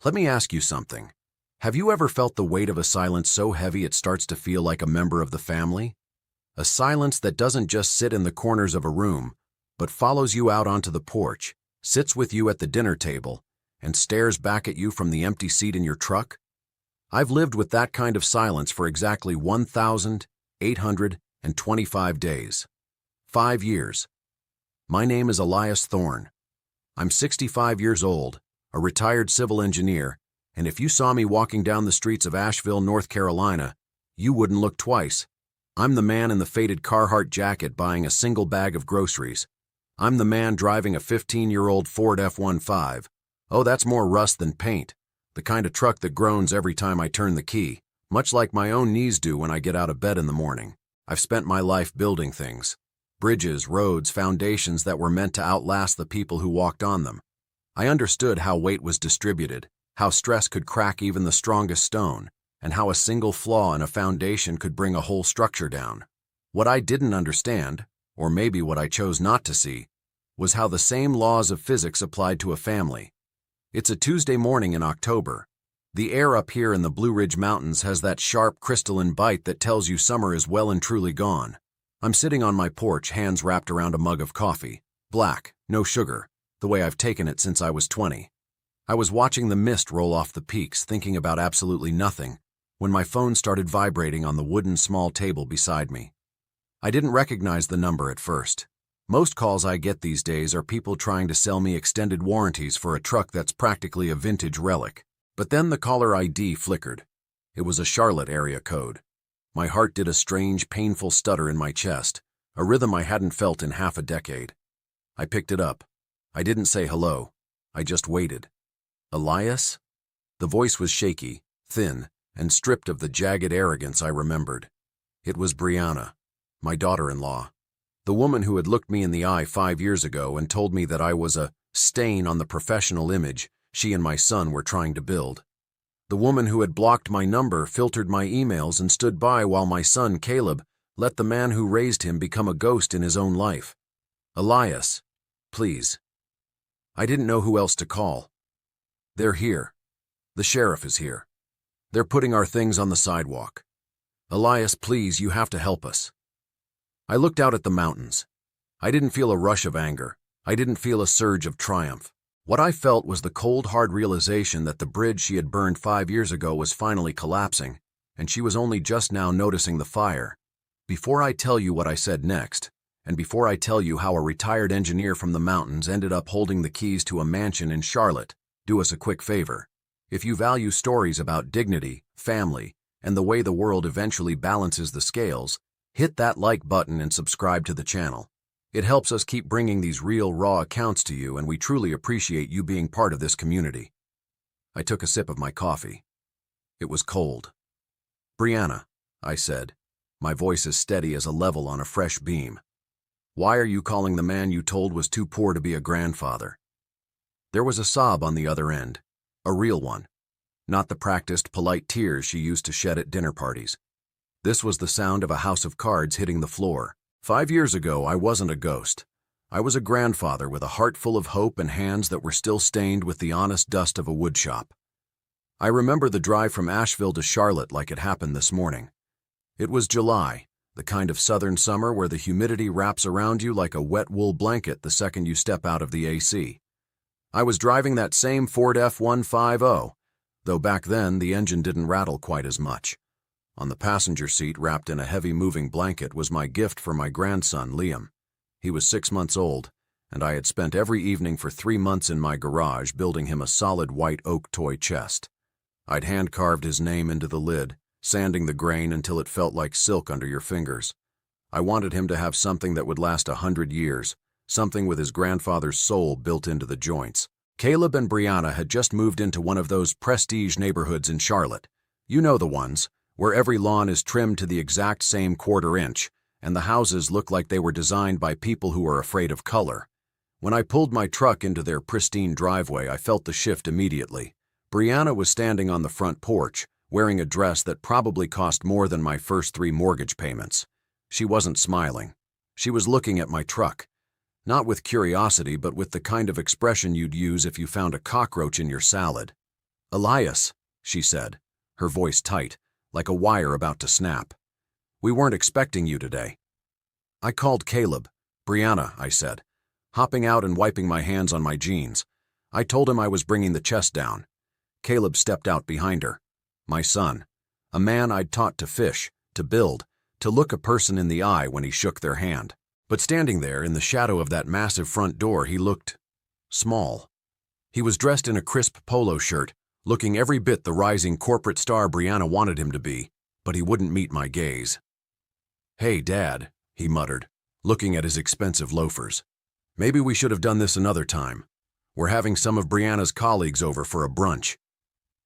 Let me ask you something. Have you ever felt the weight of a silence so heavy it starts to feel like a member of the family? A silence that doesn't just sit in the corners of a room, but follows you out onto the porch, sits with you at the dinner table, and stares back at you from the empty seat in your truck? I've lived with that kind of silence for exactly 1,825 days. 5 years. My name is Elias Thorne. I'm 65 years old, a retired civil engineer, and if you saw me walking down the streets of Asheville, North Carolina, you wouldn't look twice. I'm the man in the faded Carhartt jacket buying a single bag of groceries. I'm the man driving a 15-year-old Ford F-15. Oh, that's more rust than paint. The kind of truck that groans every time I turn the key, much like my own knees do when I get out of bed in the morning. I've spent my life building things. Bridges, roads, foundations that were meant to outlast the people who walked on them. I understood how weight was distributed, how stress could crack even the strongest stone, and how a single flaw in a foundation could bring a whole structure down. What I didn't understand, or maybe what I chose not to see, was how the same laws of physics applied to a family. It's a Tuesday morning in October. The air up here in the Blue Ridge Mountains has that sharp crystalline bite that tells you summer is well and truly gone. I'm sitting on my porch, hands wrapped around a mug of coffee. Black, no sugar, the way I've taken it since I was 20. I was watching the mist roll off the peaks, thinking about absolutely nothing, when my phone started vibrating on the wooden small table beside me. I didn't recognize the number at first. Most calls I get these days are people trying to sell me extended warranties for a truck that's practically a vintage relic. But then the caller ID flickered. It was a Charlotte area code. My heart did a strange, painful stutter in my chest, a rhythm I hadn't felt in half a decade. I picked it up. I didn't say hello. I just waited. Elias? The voice was shaky, thin, and stripped of the jagged arrogance I remembered. It was Brianna, my daughter-in-law, the woman who had looked me in the eye 5 years ago and told me that I was a stain on the professional image she and my son were trying to build. The woman who had blocked my number, filtered my emails, and stood by while my son, Caleb, let the man who raised him become a ghost in his own life. Elias, please. I didn't know who else to call. They're here. The sheriff is here. They're putting our things on the sidewalk. Elias, please, you have to help us. I looked out at the mountains. I didn't feel a rush of anger. I didn't feel a surge of triumph. What I felt was the cold, hard realization that the bridge she had burned 5 years ago was finally collapsing, and she was only just now noticing the fire. Before I tell you what I said next, and before I tell you how a retired engineer from the mountains ended up holding the keys to a mansion in Charlotte, do us a quick favor. If you value stories about dignity, family, and the way the world eventually balances the scales, hit that like button and subscribe to the channel. It helps us keep bringing these real, raw accounts to you, and we truly appreciate you being part of this community. I took a sip of my coffee. It was cold. Brianna, I said, my voice as steady as a level on a fresh beam. Why are you calling the man you told was too poor to be a grandfather? There was a sob on the other end, a real one, not the practiced, polite tears she used to shed at dinner parties. This was the sound of a house of cards hitting the floor. 5 years ago, I wasn't a ghost. I was a grandfather with a heart full of hope and hands that were still stained with the honest dust of a woodshop. I remember the drive from Asheville to Charlotte like it happened this morning. It was July, the kind of southern summer where the humidity wraps around you like a wet wool blanket the second you step out of the AC. I was driving that same Ford F-150, though back then the engine didn't rattle quite as much. On the passenger seat, wrapped in a heavy moving blanket, was my gift for my grandson, Liam. He was 6 months old, and I had spent every evening for 3 months in my garage building him a solid white oak toy chest. I'd hand-carved his name into the lid, sanding the grain until it felt like silk under your fingers. I wanted him to have something that would last 100 years, something with his grandfather's soul built into the joints. Caleb and Brianna had just moved into one of those prestige neighborhoods in Charlotte. You know the ones, where every lawn is trimmed to the exact same quarter inch, and the houses look like they were designed by people who are afraid of color. When I pulled my truck into their pristine driveway, I felt the shift immediately. Brianna was standing on the front porch, wearing a dress that probably cost more than my first 3 mortgage payments. She wasn't smiling. She was looking at my truck. Not with curiosity, but with the kind of expression you'd use if you found a cockroach in your salad. Elias, she said, her voice tight, like a wire about to snap. We weren't expecting you today. I called Caleb. Brianna, I said, hopping out and wiping my hands on my jeans. I told him I was bringing the chest down. Caleb stepped out behind her. My son, a man I'd taught to fish, to build, to look a person in the eye when he shook their hand. But standing there in the shadow of that massive front door, he looked small. He was dressed in a crisp polo shirt, looking every bit the rising corporate star Brianna wanted him to be, but he wouldn't meet my gaze. Hey, Dad, he muttered, looking at his expensive loafers. Maybe we should have done this another time. We're having some of Brianna's colleagues over for a brunch.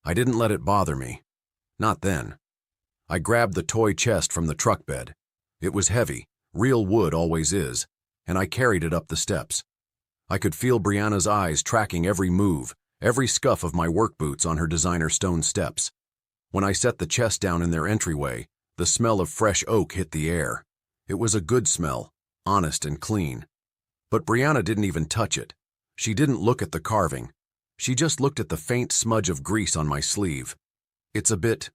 I didn't let it bother me. Not then. I grabbed the toy chest from the truck bed. It was heavy, real wood always is, and I carried it up the steps. I could feel Brianna's eyes tracking every move, every scuff of my work boots on her designer stone steps. When I set the chest down in their entryway, the smell of fresh oak hit the air. It was a good smell, honest and clean. But Brianna didn't even touch it. She didn't look at the carving. She just looked at the faint smudge of grease on my sleeve. It's a bit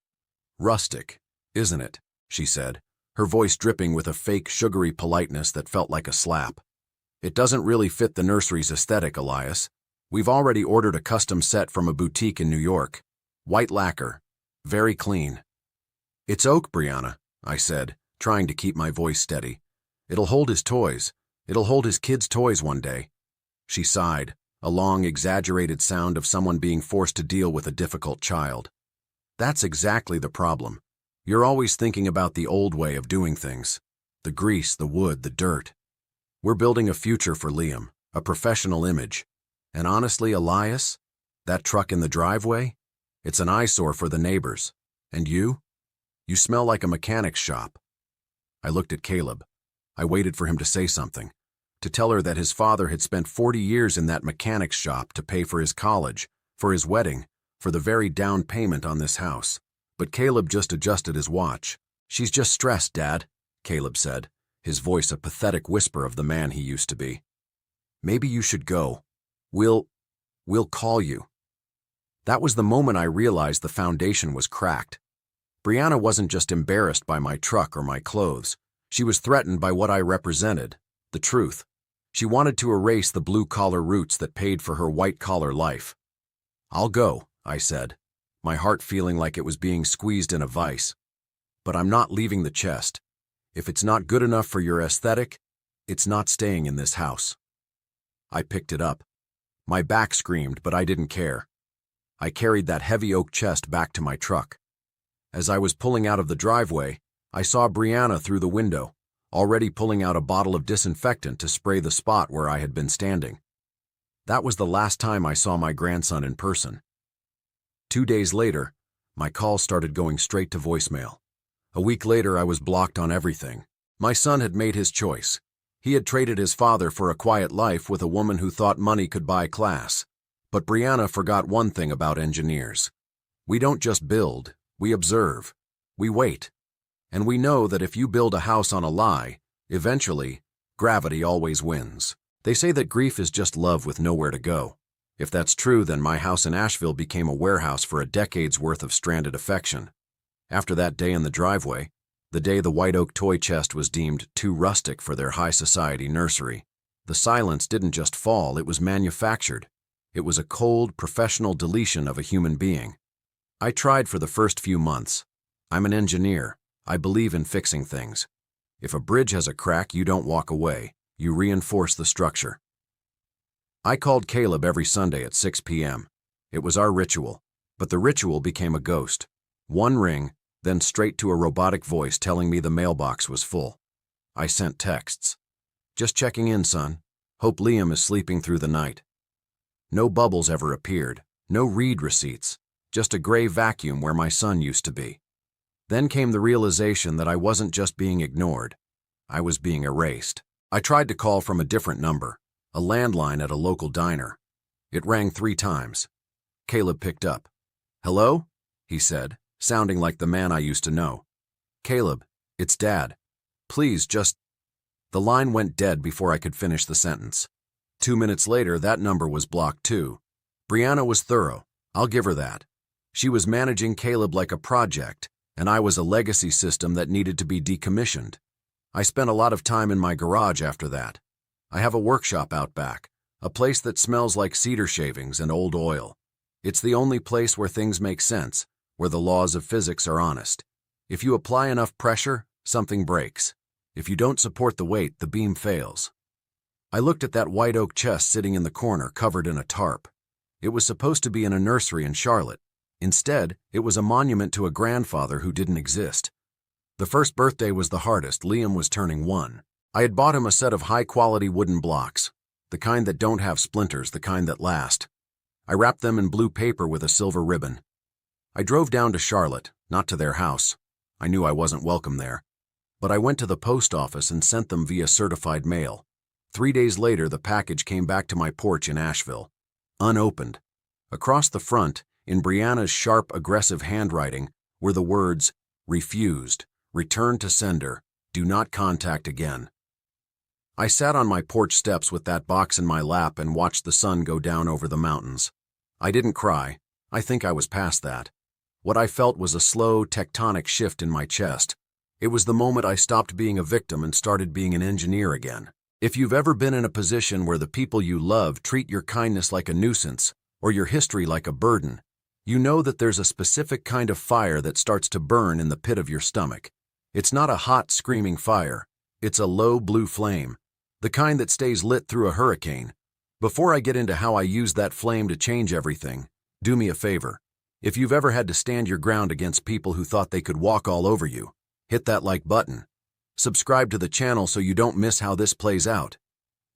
rustic, isn't it? She said, her voice dripping with a fake sugary politeness that felt like a slap. It doesn't really fit the nursery's aesthetic, Elias. We've already ordered a custom set from a boutique in New York. White lacquer. Very clean. It's oak, Brianna, I said, trying to keep my voice steady. It'll hold his toys. It'll hold his kids' toys one day. She sighed, a long, exaggerated sound of someone being forced to deal with a difficult child. That's exactly the problem. You're always thinking about the old way of doing things. The grease, the wood, the dirt. We're building a future for Liam, a professional image. And honestly, Elias, that truck in the driveway, it's an eyesore for the neighbors. And you? You smell like a mechanic's shop. I looked at Caleb. I waited for him to say something, to tell her that his father had spent 40 years in that mechanic's shop to pay for his college, for his wedding, for the very down payment on this house. But Caleb just adjusted his watch. She's just stressed, Dad, Caleb said, his voice a pathetic whisper of the man he used to be. Maybe you should go. We'll call you. That was the moment I realized the foundation was cracked. Brianna wasn't just embarrassed by my truck or my clothes. She was threatened by what I represented, the truth. She wanted to erase the blue-collar roots that paid for her white-collar life. I'll go, I said, my heart feeling like it was being squeezed in a vice. But I'm not leaving the chest. If it's not good enough for your aesthetic, it's not staying in this house. I picked it up. My back screamed, but I didn't care. I carried that heavy oak chest back to my truck. As I was pulling out of the driveway, I saw Brianna through the window, already pulling out a bottle of disinfectant to spray the spot where I had been standing. That was the last time I saw my grandson in person. 2 days later, my calls started going straight to voicemail. A week later, I was blocked on everything. My son had made his choice. He had traded his father for a quiet life with a woman who thought money could buy class. But Brianna forgot one thing about engineers. We don't just build, we observe. We wait. And we know that if you build a house on a lie, eventually, gravity always wins. They say that grief is just love with nowhere to go. If that's true, then my house in Asheville became a warehouse for a decade's worth of stranded affection. After that day in the driveway, the day the white oak toy chest was deemed too rustic for their high society nursery, the silence didn't just fall, it was manufactured. It was a cold, professional deletion of a human being. I tried for the first few months. I'm an engineer. I believe in fixing things. If a bridge has a crack, you don't walk away. You reinforce the structure. I called Caleb every Sunday at 6 p.m. It was our ritual, but the ritual became a ghost. One ring, then straight to a robotic voice telling me the mailbox was full. I sent texts. Just checking in, son. Hope Liam is sleeping through the night. No bubbles ever appeared, no read receipts, just a gray vacuum where my son used to be. Then came the realization that I wasn't just being ignored. I was being erased. I tried to call from a different number, a landline at a local diner. It rang 3 times. Caleb picked up. Hello? He said, sounding like the man I used to know. Caleb, it's Dad. Please just... The line went dead before I could finish the sentence. 2 minutes later, that number was blocked too. Brianna was thorough. I'll give her that. She was managing Caleb like a project, and I was a legacy system that needed to be decommissioned. I spent a lot of time in my garage after that. I have a workshop out back, a place that smells like cedar shavings and old oil. It's the only place where things make sense, where the laws of physics are honest. If you apply enough pressure, something breaks. If you don't support the weight, the beam fails. I looked at that white oak chest sitting in the corner covered in a tarp. It was supposed to be in a nursery in Charlotte. Instead, it was a monument to a grandfather who didn't exist. The first birthday was the hardest. Liam was turning 1. I had bought him a set of high-quality wooden blocks, the kind that don't have splinters, the kind that last. I wrapped them in blue paper with a silver ribbon. I drove down to Charlotte, not to their house. I knew I wasn't welcome there. But I went to the post office and sent them via certified mail. 3 days later, the package came back to my porch in Asheville, unopened. Across the front, in Brianna's sharp, aggressive handwriting, were the words, "Refused, return to sender, do not contact again." I sat on my porch steps with that box in my lap and watched the sun go down over the mountains. I didn't cry. I think I was past that. What I felt was a slow, tectonic shift in my chest. It was the moment I stopped being a victim and started being an engineer again. If you've ever been in a position where the people you love treat your kindness like a nuisance, or your history like a burden, you know that there's a specific kind of fire that starts to burn in the pit of your stomach. It's not a hot, screaming fire. It's a low blue flame, the kind that stays lit through a hurricane. Before I get into how I use that flame to change everything, do me a favor. If you've ever had to stand your ground against people who thought they could walk all over you, hit that like button. Subscribe to the channel so you don't miss how this plays out.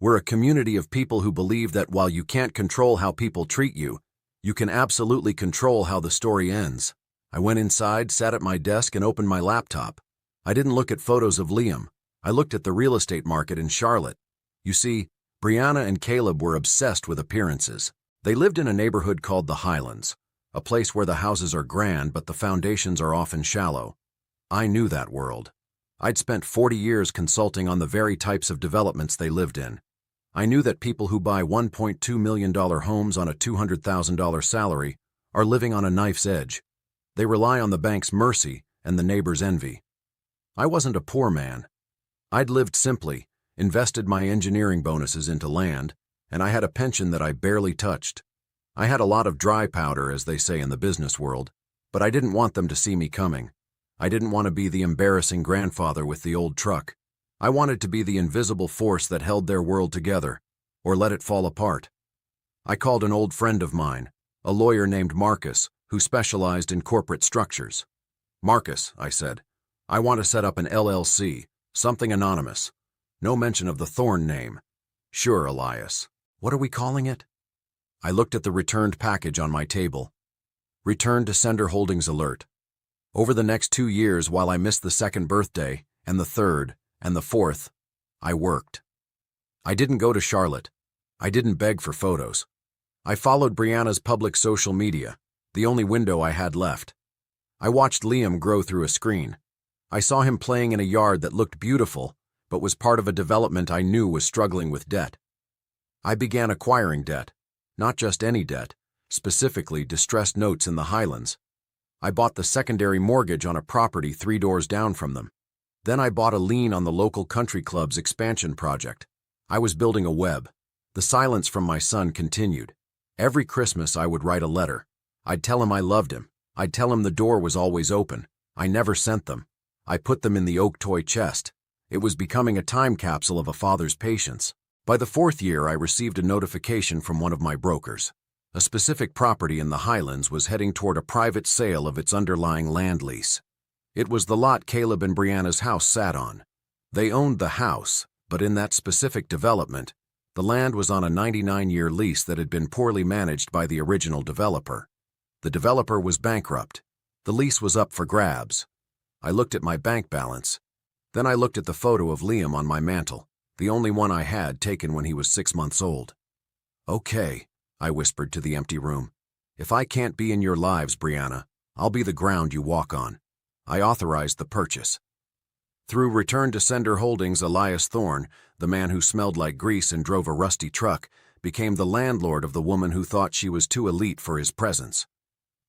We're a community of people who believe that while you can't control how people treat you, you can absolutely control how the story ends. I went inside, sat at my desk, and opened my laptop. I didn't look at photos of Liam. I looked at the real estate market in Charlotte. You see, Brianna and Caleb were obsessed with appearances. They lived in a neighborhood called the Highlands, a place where the houses are grand but the foundations are often shallow. I knew that world. I'd spent 40 years consulting on the very types of developments they lived in. I knew that people who buy $1.2 million homes on a $200,000 salary are living on a knife's edge. They rely on the bank's mercy and the neighbor's envy. I wasn't a poor man. I'd lived simply, invested my engineering bonuses into land, and I had a pension that I barely touched. I had a lot of dry powder, as they say in the business world, but I didn't want them to see me coming. I didn't want to be the embarrassing grandfather with the old truck. I wanted to be the invisible force that held their world together, or let it fall apart. I called an old friend of mine, a lawyer named Marcus, who specialized in corporate structures. "Marcus," I said, "I want to set up an LLC, something anonymous. No mention of the Thorn name." "Sure, Elias. What are we calling it?" I looked at the returned package on my table. Return to sender holdings alert. Over the next 2 years, while I missed the second birthday, and the third, and the fourth, I worked. I didn't go to Charlotte. I didn't beg for photos. I followed Brianna's public social media, the only window I had left. I watched Liam grow through a screen. I saw him playing in a yard that looked beautiful, but was part of a development I knew was struggling with debt. I began acquiring debt, not just any debt, specifically distressed notes in the Highlands. I bought the secondary mortgage on a property 3 doors down from them. Then I bought a lien on the local country club's expansion project. I was building a web. The silence from my son continued. Every Christmas I would write a letter. I'd tell him I loved him. I'd tell him the door was always open. I never sent them. I put them in the oak toy chest. It was becoming a time capsule of a father's patience. By the 4th year, I received a notification from one of my brokers. A specific property in the Highlands was heading toward a private sale of its underlying land lease. It was the lot Caleb and Brianna's house sat on. They owned the house, but in that specific development, the land was on a 99-year lease that had been poorly managed by the original developer. The developer was bankrupt. The lease was up for grabs. I looked at my bank balance. Then I looked at the photo of Liam on my mantle, the only one I had taken when he was 6 months old. "Okay," I whispered to the empty room. "If I can't be in your lives, Brianna, I'll be the ground you walk on." I authorized the purchase. Through Return to Sender Holdings, Elias Thorn, the man who smelled like grease and drove a rusty truck, became the landlord of the woman who thought she was too elite for his presence.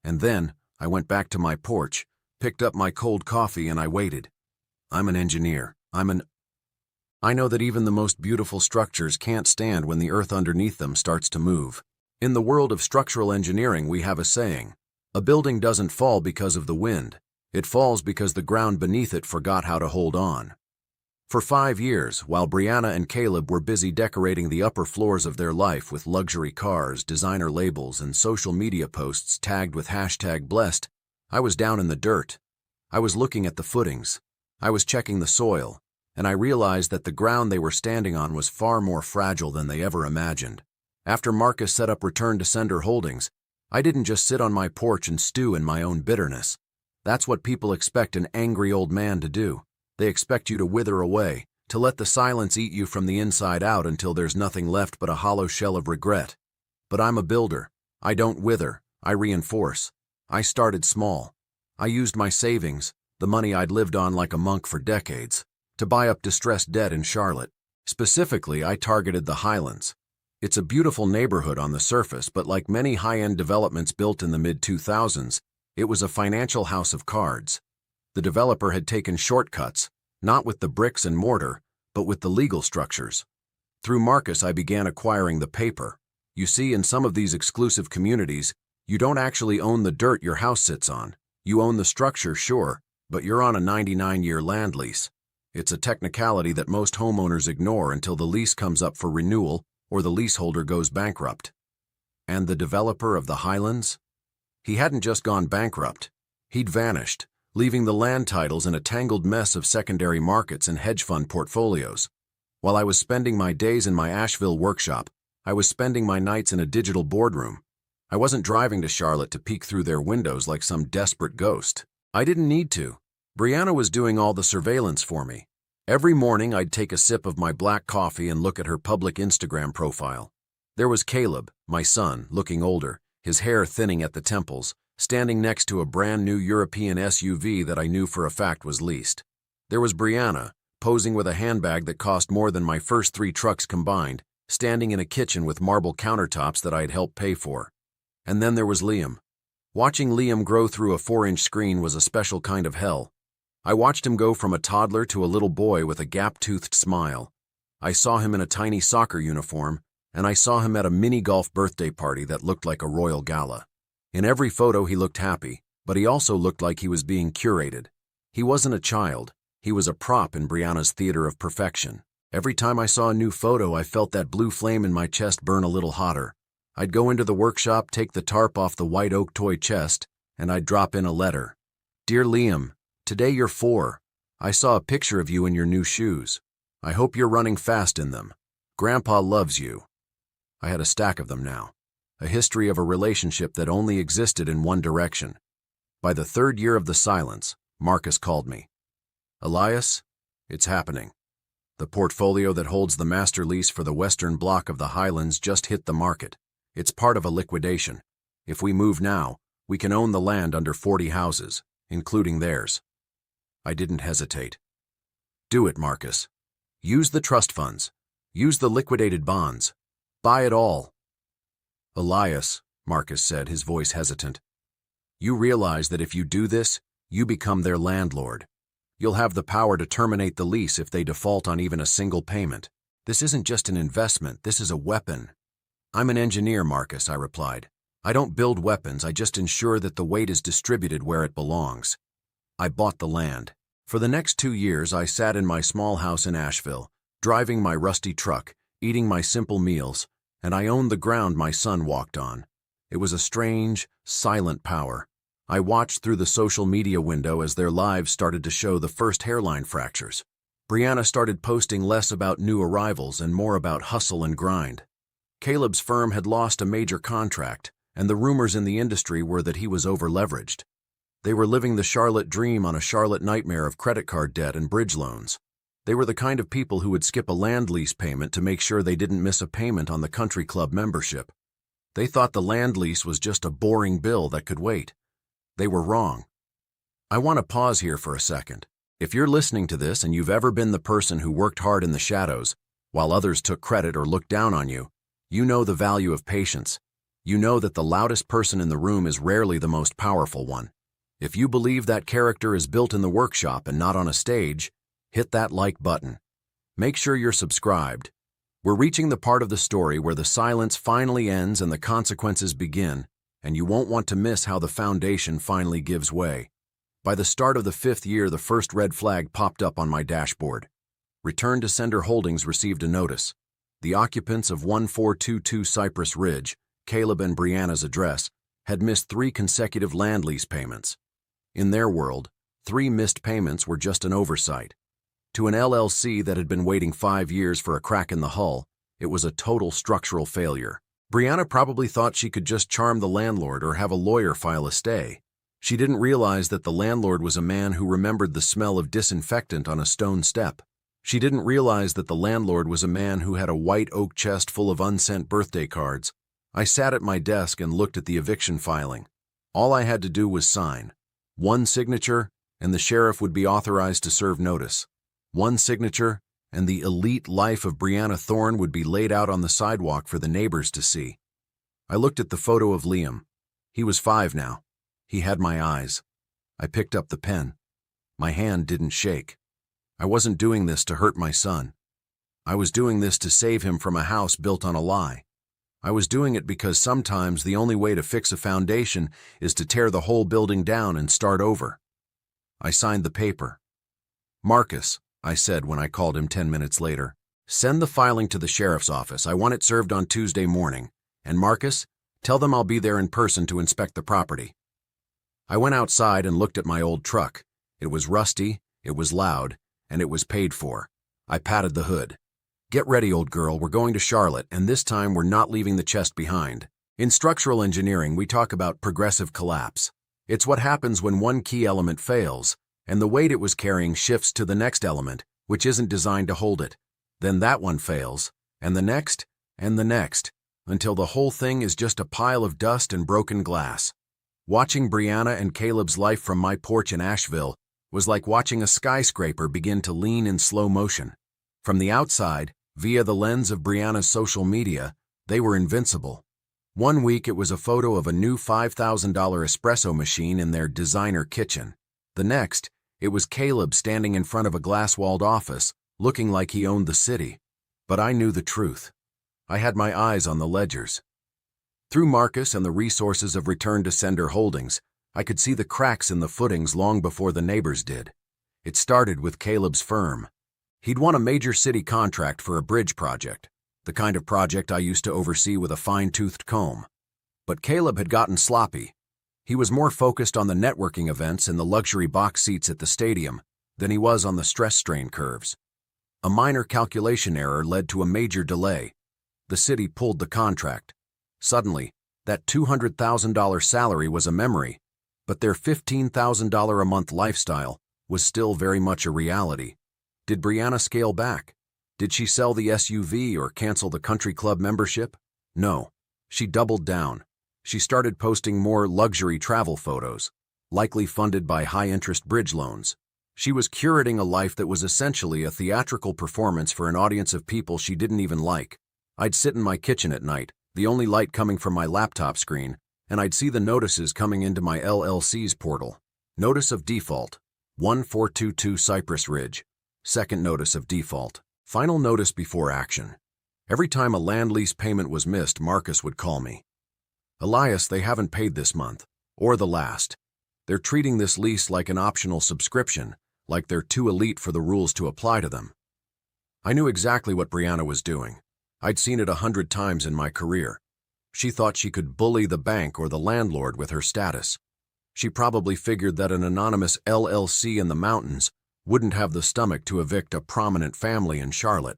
And then, I went back to my porch, picked up my cold coffee, and I waited. I'm an engineer. I know that even the most beautiful structures can't stand when the earth underneath them starts to move. In the world of structural engineering, we have a saying: a building doesn't fall because of the wind. It falls because the ground beneath it forgot how to hold on. For 5 years, while Brianna and Caleb were busy decorating the upper floors of their life with luxury cars, designer labels, and social media posts tagged with #blessed, I was down in the dirt. I was looking at the footings. I was checking the soil, and I realized that the ground they were standing on was far more fragile than they ever imagined. After Marcus set up Return to Sender Holdings, I didn't just sit on my porch and stew in my own bitterness. That's what people expect an angry old man to do. They expect you to wither away, to let the silence eat you from the inside out until there's nothing left but a hollow shell of regret. But I'm a builder. I don't wither, I reinforce. I started small. I used my savings, the money I'd lived on like a monk for decades, to buy up distressed debt in Charlotte. Specifically, I targeted the Highlands. It's a beautiful neighborhood on the surface, but like many high-end developments built in the mid-2000s, it was a financial house of cards. The developer had taken shortcuts, not with the bricks and mortar, but with the legal structures. Through Marcus, I began acquiring the paper. You see, in some of these exclusive communities, you don't actually own the dirt your house sits on. You own the structure, sure, but you're on a 99-year land lease. It's a technicality that most homeowners ignore until the lease comes up for renewal or the leaseholder goes bankrupt. And the developer of the Highlands? He hadn't just gone bankrupt. He'd vanished, leaving the land titles in a tangled mess of secondary markets and hedge fund portfolios. While I was spending my days in my Asheville workshop, I was spending my nights in a digital boardroom. I wasn't driving to Charlotte to peek through their windows like some desperate ghost. I didn't need to. Brianna was doing all the surveillance for me. Every morning, I'd take a sip of my black coffee and look at her public Instagram profile. There was Caleb, my son, looking older, his hair thinning at the temples, standing next to a brand new European SUV that I knew for a fact was leased. There was Brianna, posing with a handbag that cost more than my first 3 trucks combined, standing in a kitchen with marble countertops that I had helped pay for. And then there was Liam. Watching Liam grow through a 4-inch screen was a special kind of hell. I watched him go from a toddler to a little boy with a gap-toothed smile. I saw him in a tiny soccer uniform, and I saw him at a mini-golf birthday party that looked like a royal gala. In every photo he looked happy, but he also looked like he was being curated. He wasn't a child, he was a prop in Brianna's theater of perfection. Every time I saw a new photo, I felt that blue flame in my chest burn a little hotter. I'd go into the workshop, take the tarp off the white oak toy chest, and I'd drop in a letter. Dear Liam, today you're 4. I saw a picture of you in your new shoes. I hope you're running fast in them. Grandpa loves you. I had a stack of them now. A history of a relationship that only existed in one direction. By the 3rd year of the silence, Marcus called me. Elias, it's happening. The portfolio that holds the master lease for the western block of the Highlands just hit the market. It's part of a liquidation. If we move now, we can own the land under 40 houses, including theirs. I didn't hesitate. Do it, Marcus. Use the trust funds. Use the liquidated bonds. Buy it all. Elias, Marcus said, his voice hesitant. You realize that if you do this, you become their landlord. You'll have the power to terminate the lease if they default on even a single payment. This isn't just an investment, this is a weapon. I'm an engineer, Marcus, I replied. I don't build weapons, I just ensure that the weight is distributed where it belongs. I bought the land. For the next 2 years, I sat in my small house in Asheville, driving my rusty truck, eating my simple meals, and I owned the ground my son walked on. It was a strange, silent power. I watched through the social media window as their lives started to show the first hairline fractures. Brianna started posting less about new arrivals and more about hustle and grind. Caleb's firm had lost a major contract, and the rumors in the industry were that he was over-leveraged. They were living the Charlotte dream on a Charlotte nightmare of credit card debt and bridge loans. They were the kind of people who would skip a land lease payment to make sure they didn't miss a payment on the country club membership. They thought the land lease was just a boring bill that could wait. They were wrong. I want to pause here for a second. If you're listening to this and you've ever been the person who worked hard in the shadows, while others took credit or looked down on you, you know the value of patience. you know that the loudest person in the room is rarely the most powerful one. If you believe that character is built in the workshop and not on a stage, hit that like button. Make sure you're subscribed. We're reaching the part of the story where the silence finally ends and the consequences begin, and you won't want to miss how the foundation finally gives way. By the start of the 5th year, the first red flag popped up on my dashboard. Return to Sender Holdings received a notice. The occupants of 1422 Cypress Ridge, Caleb and Brianna's address, had missed 3 consecutive land lease payments. In their world, 3 missed payments were just an oversight. To an LLC that had been waiting 5 years for a crack in the hull, it was a total structural failure. Brianna probably thought she could just charm the landlord or have a lawyer file a stay. She didn't realize that the landlord was a man who remembered the smell of disinfectant on a stone step. She didn't realize that the landlord was a man who had a white oak chest full of unsent birthday cards. I sat at my desk and looked at the eviction filing. All I had to do was sign. 1 signature, and the sheriff would be authorized to serve notice. 1 signature, and the elite life of Brianna Thorne would be laid out on the sidewalk for the neighbors to see. I looked at the photo of Liam. He was 5 now. He had my eyes. I picked up the pen. My hand didn't shake. I wasn't doing this to hurt my son. I was doing this to save him from a house built on a lie. I was doing it because sometimes the only way to fix a foundation is to tear the whole building down and start over. I signed the paper. "Marcus," I said when I called him 10 minutes later, "send the filing to the sheriff's office. I want it served on Tuesday morning. And Marcus, tell them I'll be there in person to inspect the property." I went outside and looked at my old truck. It was rusty, it was loud, and it was paid for. I patted the hood. "Get ready, old girl, we're going to Charlotte, and this time we're not leaving the chest behind." In structural engineering, we talk about progressive collapse. It's what happens when one key element fails, and the weight it was carrying shifts to the next element, which isn't designed to hold it. Then that one fails, and the next, until the whole thing is just a pile of dust and broken glass. Watching Brianna and Caleb's life from my porch in Asheville was like watching a skyscraper begin to lean in slow motion. From the outside, via the lens of Brianna's social media, they were invincible. One week it was a photo of a new $5,000 espresso machine in their designer kitchen. The next, it was Caleb standing in front of a glass-walled office, looking like he owned the city. But I knew the truth. I had my eyes on the ledgers. Through Marcus and the resources of Return to Sender Holdings, I could see the cracks in the footings long before the neighbors did. It started with Caleb's firm. He'd won a major city contract for a bridge project, the kind of project I used to oversee with a fine-toothed comb. But Caleb had gotten sloppy. He was more focused on the networking events and the luxury box seats at the stadium than he was on the stress strain curves. A minor calculation error led to a major delay. The city pulled the contract. Suddenly, that $200,000 salary was a memory, but their $15,000 a month lifestyle was still very much a reality. Did Brianna scale back? Did she sell the SUV or cancel the country club membership? No. She doubled down. She started posting more luxury travel photos, likely funded by high-interest bridge loans. She was curating a life that was essentially a theatrical performance for an audience of people she didn't even like. I'd sit in my kitchen at night, the only light coming from my laptop screen, and I'd see the notices coming into my LLC's portal. Notice of default, 1422 Cypress Ridge. Second notice of default. Final notice before action. Every time a land lease payment was missed, Marcus would call me. "Elias, they haven't paid this month, or the last. They're treating this lease like an optional subscription, like they're too elite for the rules to apply to them." I knew exactly what Brianna was doing. I'd seen it 100 times in my career. She thought she could bully the bank or the landlord with her status. She probably figured that an anonymous LLC in the mountains wouldn't have the stomach to evict a prominent family in Charlotte.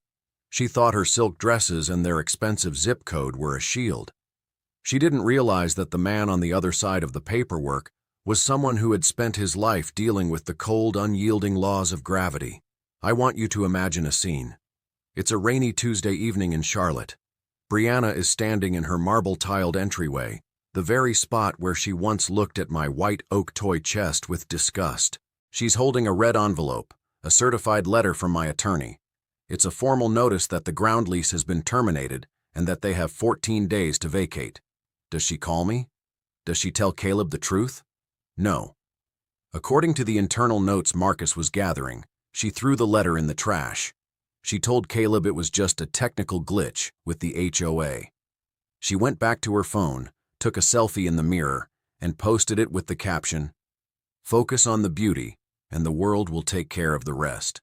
She thought her silk dresses and their expensive zip code were a shield. She didn't realize that the man on the other side of the paperwork was someone who had spent his life dealing with the cold, unyielding laws of gravity. I want you to imagine a scene. It's a rainy Tuesday evening in Charlotte. Brianna is standing in her marble-tiled entryway, the very spot where she once looked at my white oak toy chest with disgust. She's holding a red envelope, a certified letter from my attorney. It's a formal notice that the ground lease has been terminated and that they have 14 days to vacate. Does she call me? Does she tell Caleb the truth? No. According to the internal notes Marcus was gathering, she threw the letter in the trash. She told Caleb it was just a technical glitch with the HOA. She went back to her phone, took a selfie in the mirror, and posted it with the caption, "Focus on the beauty, and the world will take care of the rest."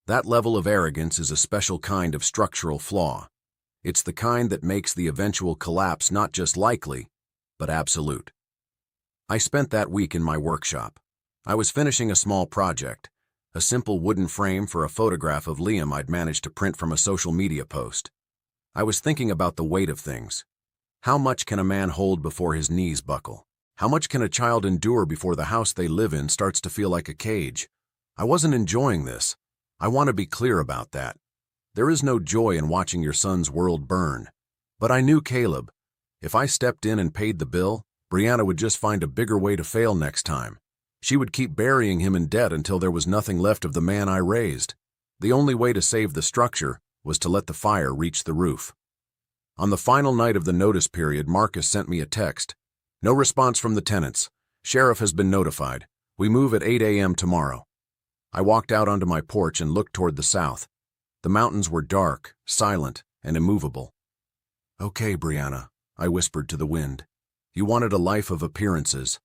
That level of arrogance is a special kind of structural flaw. It's the kind that makes the eventual collapse not just likely, but absolute. I spent that week in my workshop. I was finishing a small project, a simple wooden frame for a photograph of Liam I'd managed to print from a social media post. I was thinking about the weight of things. How much can a man hold before his knees buckle? How much can a child endure before the house they live in starts to feel like a cage? I wasn't enjoying this. I want to be clear about that. There is no joy in watching your son's world burn. But I knew Caleb. If I stepped in and paid the bill, Brianna would just find a bigger way to fail next time. She would keep burying him in debt until there was nothing left of the man I raised. The only way to save the structure was to let the fire reach the roof. On the final night of the notice period, Marcus sent me a text. "No response from the tenants. Sheriff has been notified. We move at 8 a.m. tomorrow." I walked out onto my porch and looked toward the south. The mountains were dark, silent, and immovable. "Okay, Brianna," I whispered to the wind. "You wanted a life of appearances.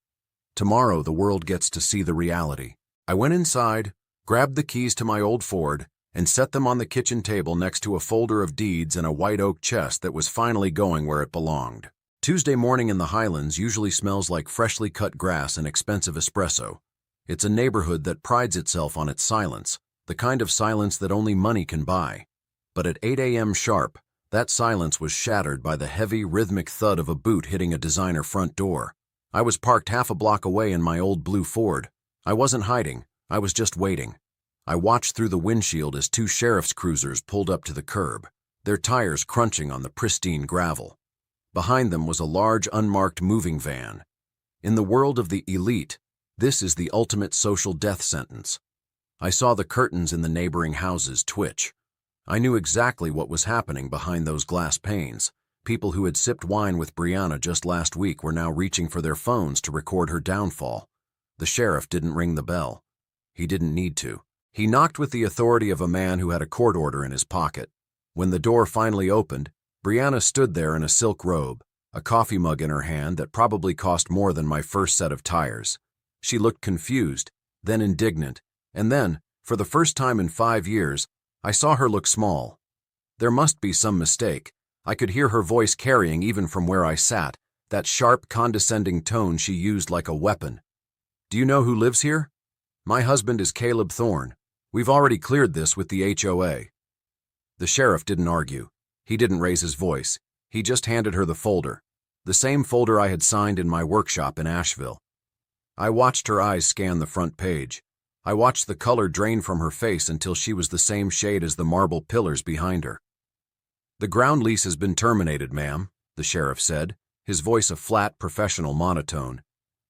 Tomorrow the world gets to see the reality." I went inside, grabbed the keys to my old Ford, and set them on the kitchen table next to a folder of deeds and a white oak chest that was finally going where it belonged. Tuesday morning in the Highlands usually smells like freshly cut grass and expensive espresso. It's a neighborhood that prides itself on its silence, the kind of silence that only money can buy. But at 8 a.m. sharp, that silence was shattered by the heavy, rhythmic thud of a boot hitting a designer front door. I was parked half a block away in my old blue Ford. I wasn't hiding, I was just waiting. I watched through the windshield as two sheriff's cruisers pulled up to the curb, their tires crunching on the pristine gravel. Behind them was a large, unmarked moving van. In the world of the elite, this is the ultimate social death sentence. I saw the curtains in the neighboring houses twitch. I knew exactly what was happening behind those glass panes. People who had sipped wine with Brianna just last week were now reaching for their phones to record her downfall. The sheriff didn't ring the bell. He didn't need to. He knocked with the authority of a man who had a court order in his pocket. When the door finally opened, Brianna stood there in a silk robe, a coffee mug in her hand that probably cost more than my first set of tires. She looked confused, then indignant, and then, for the first time in 5 years, I saw her look small. There must be some mistake. I could hear her voice carrying even from where I sat, that sharp, condescending tone she used like a weapon. "Do you know who lives here? My husband is Caleb Thorne. We've already cleared this with the HOA. The sheriff didn't argue. He didn't raise his voice. He just handed her the folder, the same folder I had signed in my workshop in Asheville. I watched her eyes scan the front page. I watched the color drain from her face until she was the same shade as the marble pillars behind her. "The ground lease has been terminated, ma'am," the sheriff said, his voice a flat, professional monotone.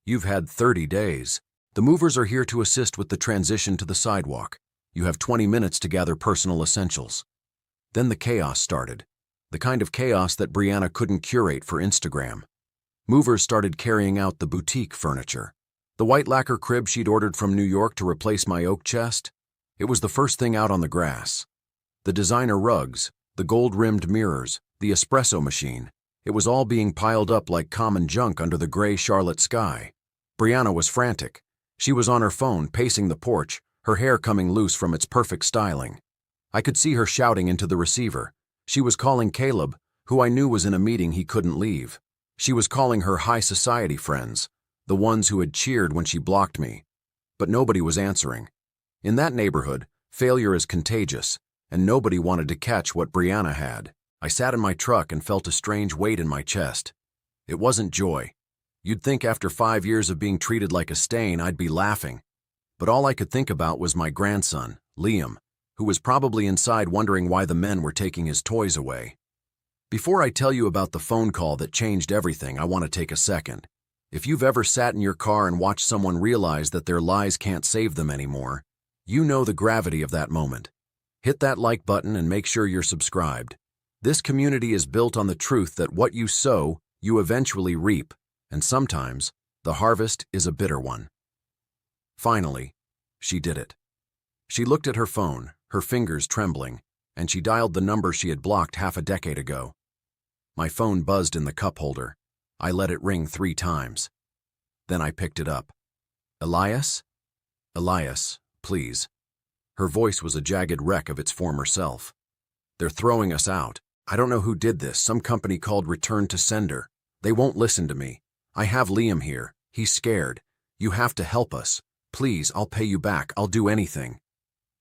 "You've had 30 days. The movers are here to assist with the transition to the sidewalk. You have 20 minutes to gather personal essentials." Then the chaos started, the kind of chaos that Brianna couldn't curate for Instagram. Movers started carrying out the boutique furniture. The white lacquer crib she'd ordered from New York to replace my oak chest. It was the first thing out on the grass. The designer rugs, the gold-rimmed mirrors, the espresso machine. It was all being piled up like common junk under the gray Charlotte sky. Brianna was frantic. She was on her phone, pacing the porch, her hair coming loose from its perfect styling. I could see her shouting into the receiver. She was calling Caleb, who I knew was in a meeting he couldn't leave. She was calling her high society friends, the ones who had cheered when she blocked me. But nobody was answering. In that neighborhood, failure is contagious, and nobody wanted to catch what Brianna had. I sat in my truck and felt a strange weight in my chest. It wasn't joy. You'd think after 5 years of being treated like a stain, I'd be laughing. But all I could think about was my grandson, Liam, who was probably inside wondering why the men were taking his toys away. Before I tell you about the phone call that changed everything, I want to take a second. If you've ever sat in your car and watched someone realize that their lies can't save them anymore, you know the gravity of that moment. Hit that like button and make sure you're subscribed. This community is built on the truth that what you sow, You eventually reap, and sometimes the harvest is a bitter one. Finally, she did it. She looked at her phone, her fingers trembling, and she dialed the number she had blocked half a decade ago. My phone buzzed in the cup holder. I let it ring 3 times. Then I picked it up. Elias? Elias, please. Her voice was a jagged wreck of its former self. They're throwing us out. I don't know who did this, some company called Return to Sender. They won't listen to me. I have Liam here. He's scared. You have to help us. Please, I'll pay you back. I'll do anything.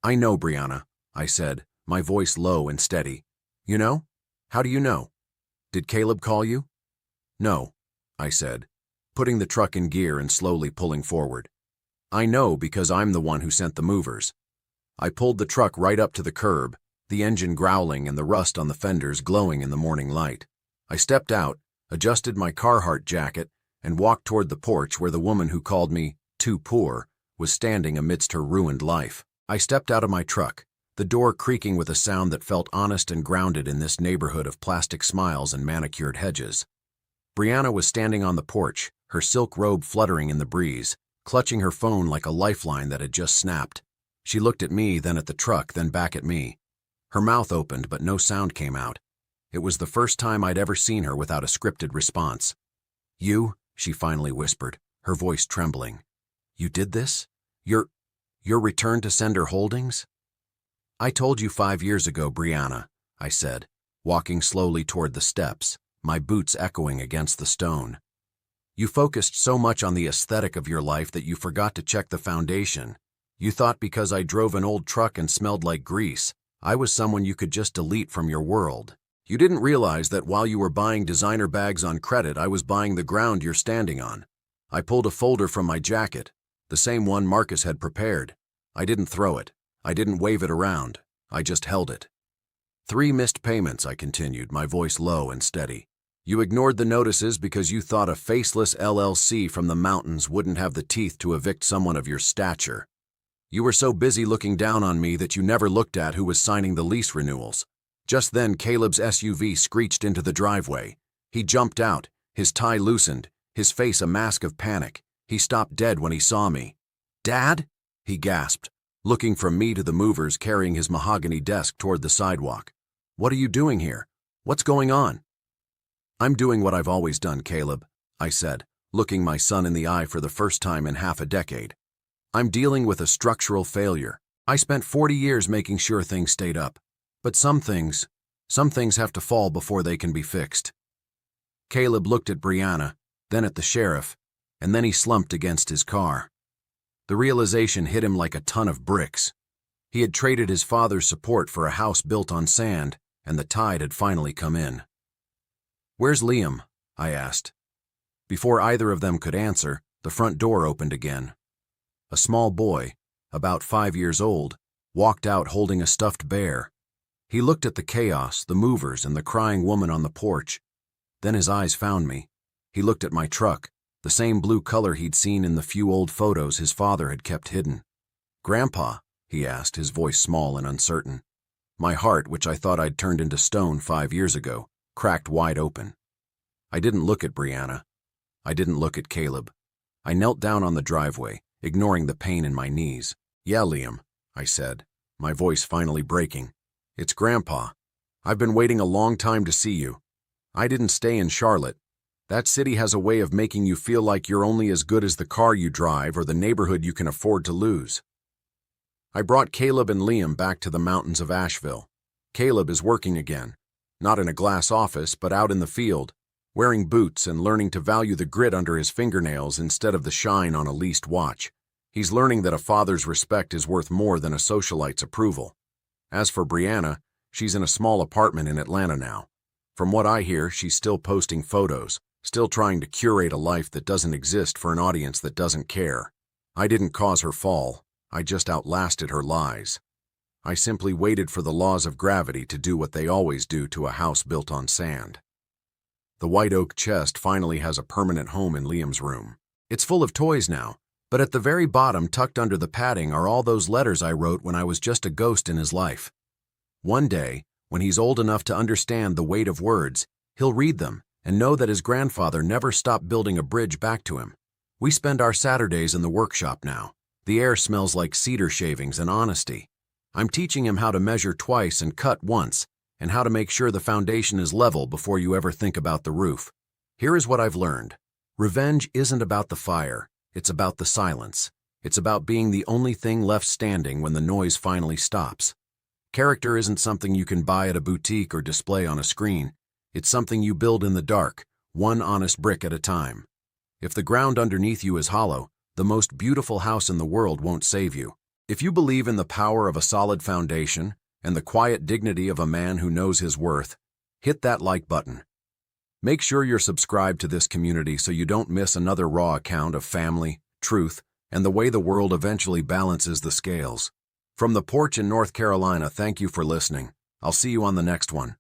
I know, Brianna, I said, my voice low and steady. You know? How do you know? Did Caleb call you? No, I said, putting the truck in gear and slowly pulling forward. I know because I'm the one who sent the movers. I pulled the truck right up to the curb, the engine growling and the rust on the fenders glowing in the morning light. I stepped out, adjusted my Carhartt jacket, and walked toward the porch where the woman who called me too poor was standing amidst her ruined life. I stepped out of my truck, the door creaking with a sound that felt honest and grounded in this neighborhood of plastic smiles and manicured hedges. Brianna was standing on the porch, her silk robe fluttering in the breeze, clutching her phone like a lifeline that had just snapped. She looked at me, then at the truck, then back at me. Her mouth opened, but no sound came out. It was the first time I'd ever seen her without a scripted response. You, she finally whispered, her voice trembling. You did this? Your Return to Sender holdings? I told you 5 years ago, Brianna, I said, walking slowly toward the steps, my boots echoing against the stone. You focused so much on the aesthetic of your life that you forgot to check the foundation. You thought because I drove an old truck and smelled like grease, I was someone you could just delete from your world. You didn't realize that while you were buying designer bags on credit, I was buying the ground you're standing on. I pulled a folder from my jacket, the same one Marcus had prepared. I didn't throw it. I didn't wave it around. I just held it. 3 missed payments, I continued, my voice low and steady. You ignored the notices because you thought a faceless LLC from the mountains wouldn't have the teeth to evict someone of your stature. You were so busy looking down on me that you never looked at who was signing the lease renewals. Just then, Caleb's SUV screeched into the driveway. He jumped out, his tie loosened, his face a mask of panic. He stopped dead when he saw me. Dad? He gasped, looking from me to the movers carrying his mahogany desk toward the sidewalk. What are you doing here? What's going on? I'm doing what I've always done, Caleb, I said, looking my son in the eye for the first time in half a decade. I'm dealing with a structural failure. I spent 40 years making sure things stayed up. But some things have to fall before they can be fixed. Caleb looked at Brianna, then at the sheriff, and then he slumped against his car. The realization hit him like a ton of bricks. He had traded his father's support for a house built on sand, and the tide had finally come in. Where's Liam? I asked. Before either of them could answer, the front door opened again. A small boy, about 5 years old, walked out holding a stuffed bear. He looked at the chaos, the movers, and the crying woman on the porch. Then his eyes found me. He looked at my truck, the same blue color he'd seen in the few old photos his father had kept hidden. Grandpa, he asked, his voice small and uncertain. My heart, which I thought I'd turned into stone 5 years ago, cracked wide open. I didn't look at Brianna. I didn't look at Caleb. I knelt down on the driveway, ignoring the pain in my knees. Yeah, Liam, I said, my voice finally breaking. It's Grandpa. I've been waiting a long time to see you. I didn't stay in Charlotte. That city has a way of making you feel like you're only as good as the car you drive or the neighborhood you can afford to lose. I brought Caleb and Liam back to the mountains of Asheville. Caleb is working again, not in a glass office, but out in the field, wearing boots and learning to value the grit under his fingernails instead of the shine on a leased watch. He's learning that a father's respect is worth more than a socialite's approval. As for Brianna, she's in a small apartment in Atlanta now. From what I hear, she's still posting photos, still trying to curate a life that doesn't exist for an audience that doesn't care. I didn't cause her fall. I just outlasted her lies. I simply waited for the laws of gravity to do what they always do to a house built on sand. The white oak chest finally has a permanent home in Liam's room. It's full of toys now, but at the very bottom, tucked under the padding, are all those letters I wrote when I was just a ghost in his life. One day, when he's old enough to understand the weight of words, he'll read them and know that his grandfather never stopped building a bridge back to him. We spend our Saturdays in the workshop now. The air smells like cedar shavings and honesty. I'm teaching him how to measure twice and cut once, and how to make sure the foundation is level before you ever think about the roof. Here is what I've learned. Revenge isn't about the fire, it's about the silence. It's about being the only thing left standing when the noise finally stops. Character isn't something you can buy at a boutique or display on a screen. It's something you build in the dark, one honest brick at a time. If the ground underneath you is hollow, the most beautiful house in the world won't save you. If you believe in the power of a solid foundation and the quiet dignity of a man who knows his worth, hit that like button. Make sure you're subscribed to this community so you don't miss another raw account of family, truth, and the way the world eventually balances the scales. From the porch in North Carolina, thank you for listening. I'll see you on the next one.